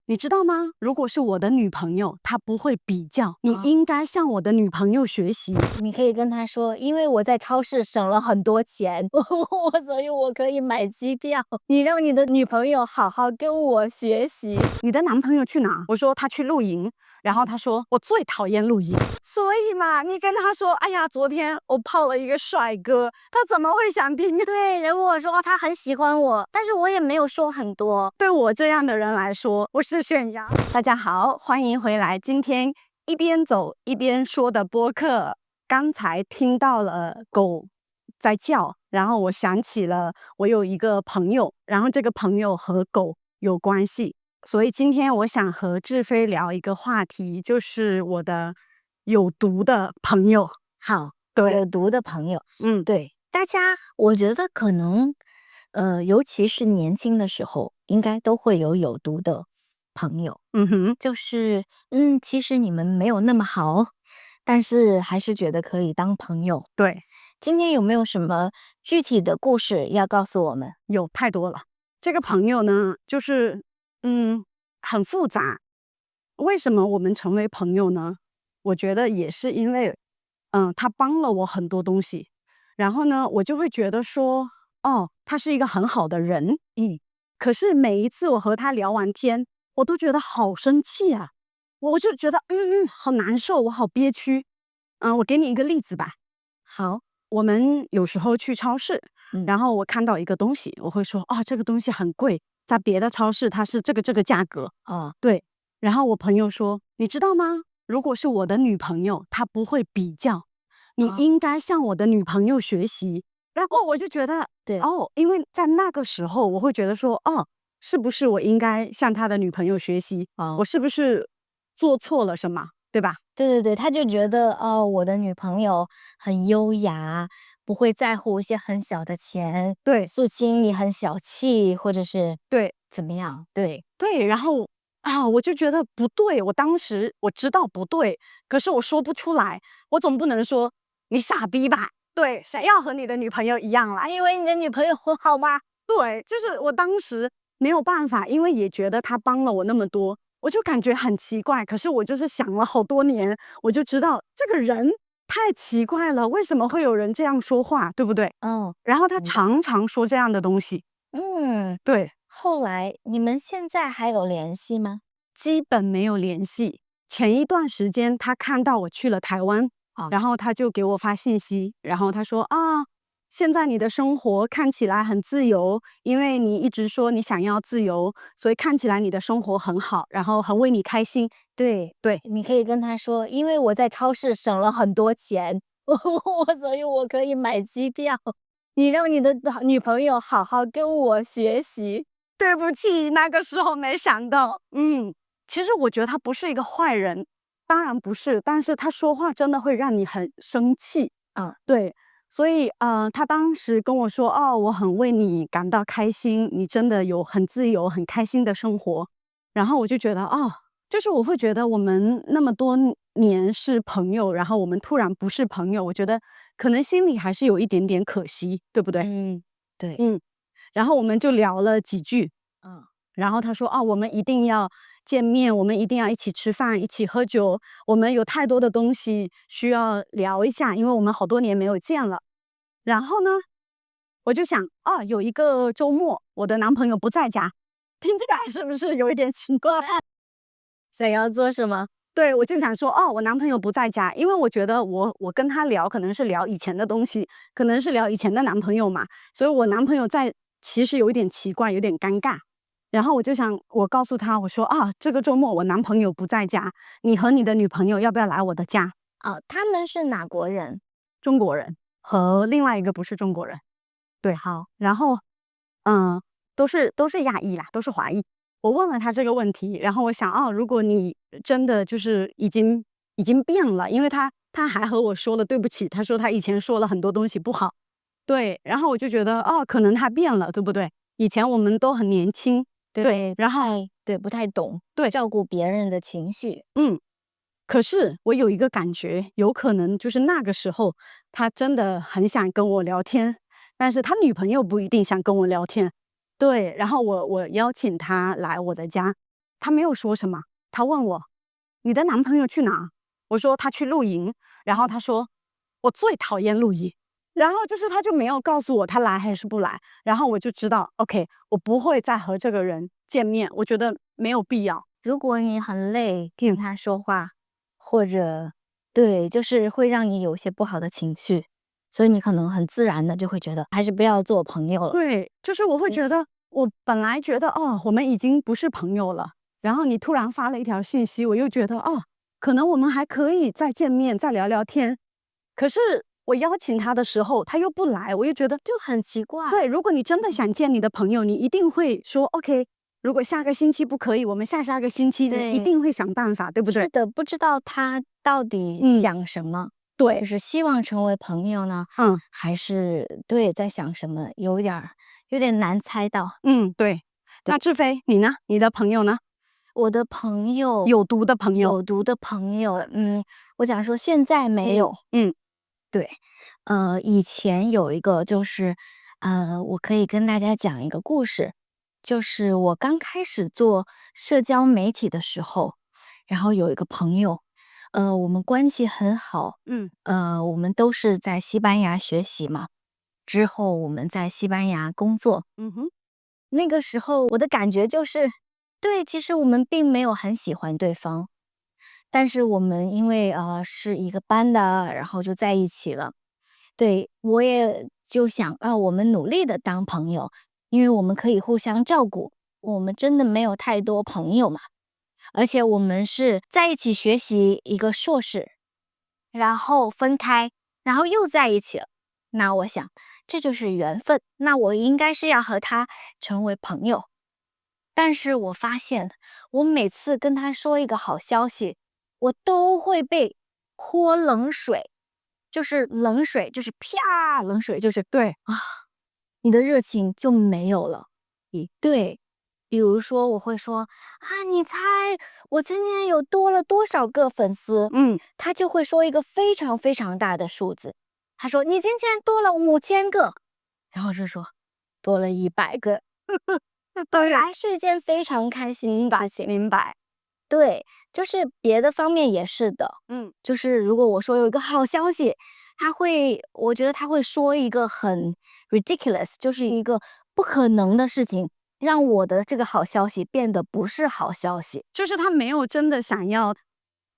你知道吗？如果是我的女朋友，她不会比较，你应该向我的女朋友学习。你可以跟他说，因为我在超市省了很多钱，所以我可以买机票。你让你的女朋友好好跟我学习。你的男朋友去哪？我说他去露营，然后他说我最讨厌露营。所以嘛，你跟他说，哎呀，昨天我泡了一个帅哥，他怎么会想听？对，如果说他很喜欢我，但是我也没有说很多。对我这样的人来说，我是悬崖。大家好，欢迎回来。今天一边走一边说的播客，刚才听到了狗在叫，然后我想起了我有一个朋友，然后这个朋友和狗有关系，所以今天我想和志飞聊一个话题，就是我的有毒的朋友。好，对，有毒的朋友，嗯，对大家，我觉得可能，尤其是年轻的时候，应该都会有毒的朋友。嗯哼，就是，其实你们没有那么好，但是还是觉得可以当朋友。对，今天有没有什么具体的故事要告诉我们？有太多了。这个朋友呢，就是很复杂。为什么我们成为朋友呢？我觉得也是因为，他帮了我很多东西，然后呢，我就会觉得说，哦，他是一个很好的人，可是每一次我和他聊完天，我都觉得好生气啊，我就觉得，好难受，我好憋屈。我给你一个例子吧，好，我们有时候去超市，然后我看到一个东西，我会说，哦，这个东西很贵，在别的超市它是这个价格，哦，对。然后我朋友说，你知道吗？如果是我的女朋友，她不会比较，你哦，应该向我的女朋友学习。然后我就觉得，对，哦，因为在那个时候，我会觉得说，哦，是不是我应该向他的女朋友学习？我哦，是不是做错了什么？对吧？对对对，他就觉得哦，我的女朋友很优雅，不会在乎一些很小的钱，对素清你很小气，或者是对怎么样？对，对，然后我就觉得不对，我当时我知道不对，可是我说不出来，我总不能说你傻逼吧？对，谁要和你的女朋友一样啦？你以为你的女朋友很好吗？对，就是我当时没有办法，因为也觉得他帮了我那么多，我就感觉很奇怪。可是我就是想了好多年，我就知道这个人太奇怪了，为什么会有人这样说话，对不对？哦，然后他明白。常常说这样的东西，嗯，对，后来你们现在还有联系吗？基本没有联系。前一段时间他看到我去了台湾，啊，然后他就给我发信息，然后他说啊，现在你的生活看起来很自由，因为你一直说你想要自由，所以看起来你的生活很好，然后很为你开心。对，对，你可以跟他说，因为我在超市省了很多钱，所以我可以买机票。你让你的女朋友好好跟我学习。对不起，那个时候没想到。其实我觉得他不是一个坏人，当然不是，但是他说话真的会让你很生气。嗯，对，所以他当时跟我说：“哦，我很为你感到开心，你真的有很自由、很开心的生活。”然后我就觉得，哦，就是我会觉得我们那么多年是朋友，然后我们突然不是朋友，我觉得可能心里还是有一点点可惜，对不对？嗯，对，嗯，然后我们就聊了几句，嗯，然后他说：“哦，我们一定要见面，我们一定要一起吃饭，一起喝酒。我们有太多的东西需要聊一下，因为我们好多年没有见了。”然后呢，我就想，哦，有一个周末，我的男朋友不在家，听起来是不是有一点奇怪？想要做什么？对，我就想说，哦，我男朋友不在家，因为我觉得我跟他聊，可能是聊以前的东西，可能是聊以前的男朋友嘛，所以我男朋友在，其实有一点奇怪，有点尴尬。然后我就想，我告诉他，我说啊，这个周末我男朋友不在家，你和你的女朋友要不要来我的家？哦，他们是哪国人？中国人和另外一个不是中国人，对，好，然后嗯，都是亚裔啦，都是华裔。我问了他这个问题，然后我想，哦，如果你真的就是已经变了，因为他还和我说了对不起，他说他以前说了很多东西不好，对，然后我就觉得，哦，可能他变了，对不对？以前我们都很年轻，对，对，然后对，不太懂，对，照顾别人的情绪。嗯，可是我有一个感觉，有可能就是那个时候他真的很想跟我聊天，但是他女朋友不一定想跟我聊天。对，然后我邀请他来我的家，他没有说什么，他问我你的男朋友去哪？我说他去露营，然后他说我最讨厌露营。然后就是他就没有告诉我他来还是不来，然后我就知道 OK， 我不会再和这个人见面，我觉得没有必要。如果你很累跟他说话，或者对，就是会让你有些不好的情绪，所以你可能很自然的就会觉得还是不要做朋友了。对，就是我会觉得，我本来觉得哦，我们已经不是朋友了，然后你突然发了一条信息，我又觉得哦，可能我们还可以再见面，再聊聊天。可是我邀请他的时候，他又不来，我又觉得就很奇怪。对，如果你真的想见你的朋友，你一定会说 OK。如果下个星期不可以，我们下下个星期你一定会想办法，对不对？是的，不知道他到底想什么。对，就是希望成为朋友呢，还是对在想什么，有点难猜到。对。那志飞你呢？你的朋友呢？我的朋友，有毒的朋友，我想说现在没有。对，以前有一个就是，我可以跟大家讲一个故事，就是我刚开始做社交媒体的时候，然后有一个朋友，我们关系很好，我们都是在西班牙学习嘛，之后我们在西班牙工作，那个时候我的感觉就是，对，其实我们并没有很喜欢对方，但是我们因为是一个班的，然后就在一起了。对，我也就想我们努力的当朋友，因为我们可以互相照顾。我们真的没有太多朋友嘛，而且我们是在一起学习一个硕士，然后分开，然后又在一起了。那我想，这就是缘分。那我应该是要和他成为朋友。但是我发现，我每次跟他说一个好消息，我都会被泼冷水，就是冷水，就是啪，冷水，就是对啊，你的热情就没有了。对，比如说我会说你猜我今天有多了多少个粉丝？他就会说一个非常非常大的数字，他说你今天多了5000个，然后是说多了100个。本来是一件非常开心的事情，明白？对，就是别的方面也是的，就是如果我说有一个好消息，我觉得他会说一个很 ridiculous，就是一个不可能的事情，让我的这个好消息变得不是好消息。就是他没有真的想要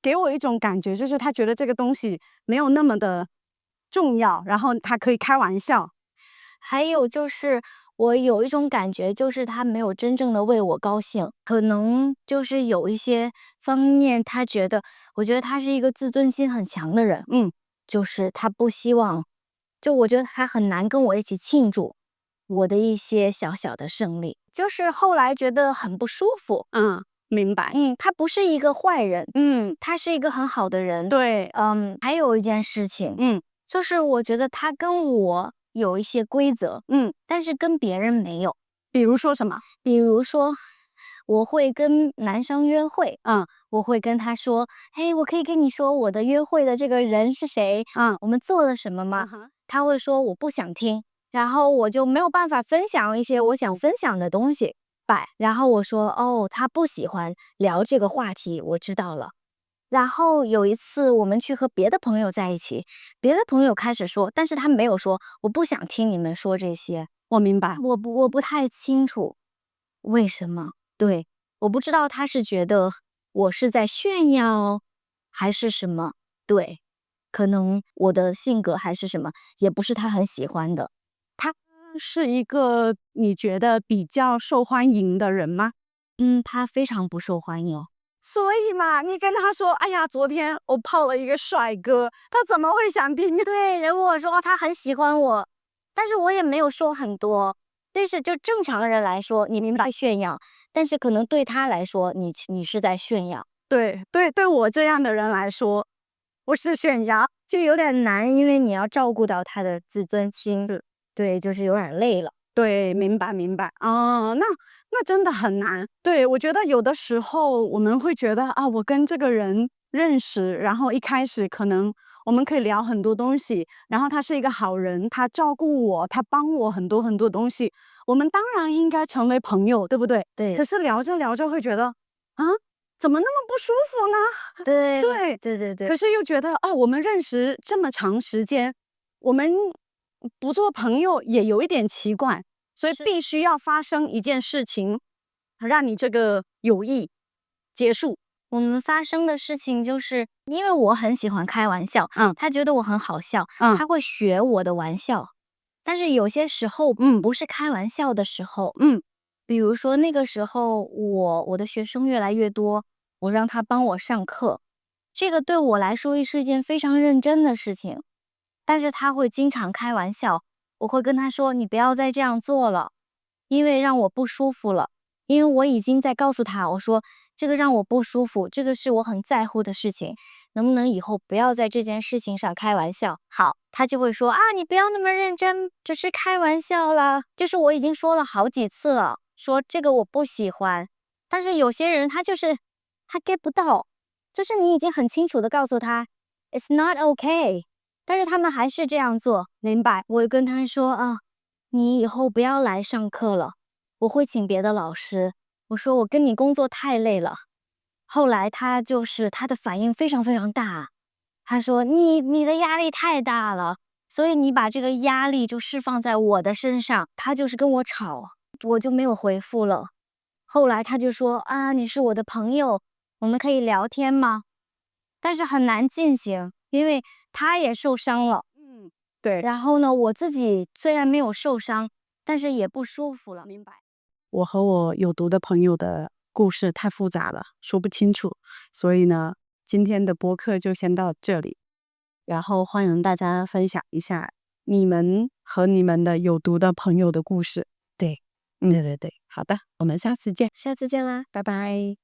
给我一种感觉，就是他觉得这个东西没有那么的重要，然后他可以开玩笑。还有就是我有一种感觉，就是他没有真正的为我高兴，可能就是有一些方面，我觉得他是一个自尊心很强的人，就是他不希望，就我觉得他很难跟我一起庆祝我的一些小小的胜利，就是后来觉得很不舒服。明白。他不是一个坏人，他是一个很好的人。对，还有一件事情，就是我觉得他跟我有一些规则，但是跟别人没有。比如说什么？比如说，我会跟男生约会，我会跟他说，嘿，我可以跟你说我的约会的这个人是谁，我们做了什么吗？他会说我不想听，然后我就没有办法分享一些我想分享的东西。然后我说，他不喜欢聊这个话题，我知道了。然后有一次我们去和别的朋友在一起，别的朋友开始说，但是他没有说我不想听你们说这些。我明白，我不太清楚为什么。对，我不知道他是觉得我是在炫耀还是什么。对，可能我的性格还是什么，也不是他很喜欢的。他是一个你觉得比较受欢迎的人吗？他非常不受欢迎。所以嘛，你跟他说，哎呀，昨天我泡了一个帅哥，他怎么会想听？对，如果说他很喜欢我，但是我也没有说很多。但是就正常人来说，你明白炫耀，但是可能对他来说，你是在炫耀。对我这样的人来说，我是炫耀，就有点难，因为你要照顾到他的自尊心。对，就是有点累了。对，明白。那真的很难。对，我觉得有的时候我们会觉得我跟这个人认识，然后一开始可能我们可以聊很多东西，然后他是一个好人，他照顾我，他帮我很多很多东西，我们当然应该成为朋友，对不对？对。可是聊着聊着会觉得啊，怎么那么不舒服呢？对对，对对对，可是又觉得啊，我们认识这么长时间，我们不做朋友也有一点奇怪，所以是必须要发生一件事情，让你这个友谊结束。我们发生的事情就是因为我很喜欢开玩笑，嗯他觉得我很好笑，嗯他会学我的玩笑。但是有些时候嗯不是开玩笑的时候，嗯比如说那个时候我的学生越来越多，我让他帮我上课，这个对我来说是一件非常认真的事情，但是他会经常开玩笑，我会跟他说你不要再这样做了，因为让我不舒服了。因为我已经在告诉他，我说这个让我不舒服，这个是我很在乎的事情，能不能以后不要在这件事情上开玩笑？好，他就会说啊，你不要那么认真，只是开玩笑啦。就是我已经说了好几次了，说这个我不喜欢，但是有些人他 get 不到，就是你已经很清楚的告诉他 it's not okay，但是他们还是这样做。明白。我跟他说啊，你以后不要来上课了。我会请别的老师。我说我跟你工作太累了。后来他的反应非常非常大，他说你的压力太大了，所以你把这个压力就释放在我的身上。他就是跟我吵，我就没有回复了。后来他就说啊，你是我的朋友，我们可以聊天吗？但是很难进行，因为他也受伤了。对，然后呢，我自己虽然没有受伤，但是也不舒服了。明白。我和我有毒的朋友的故事太复杂了，说不清楚，所以呢，今天的播客就先到这里。然后欢迎大家分享一下你们和你们的有毒的朋友的故事。对，对对对，好的，我们下次见，下次见啦。拜拜。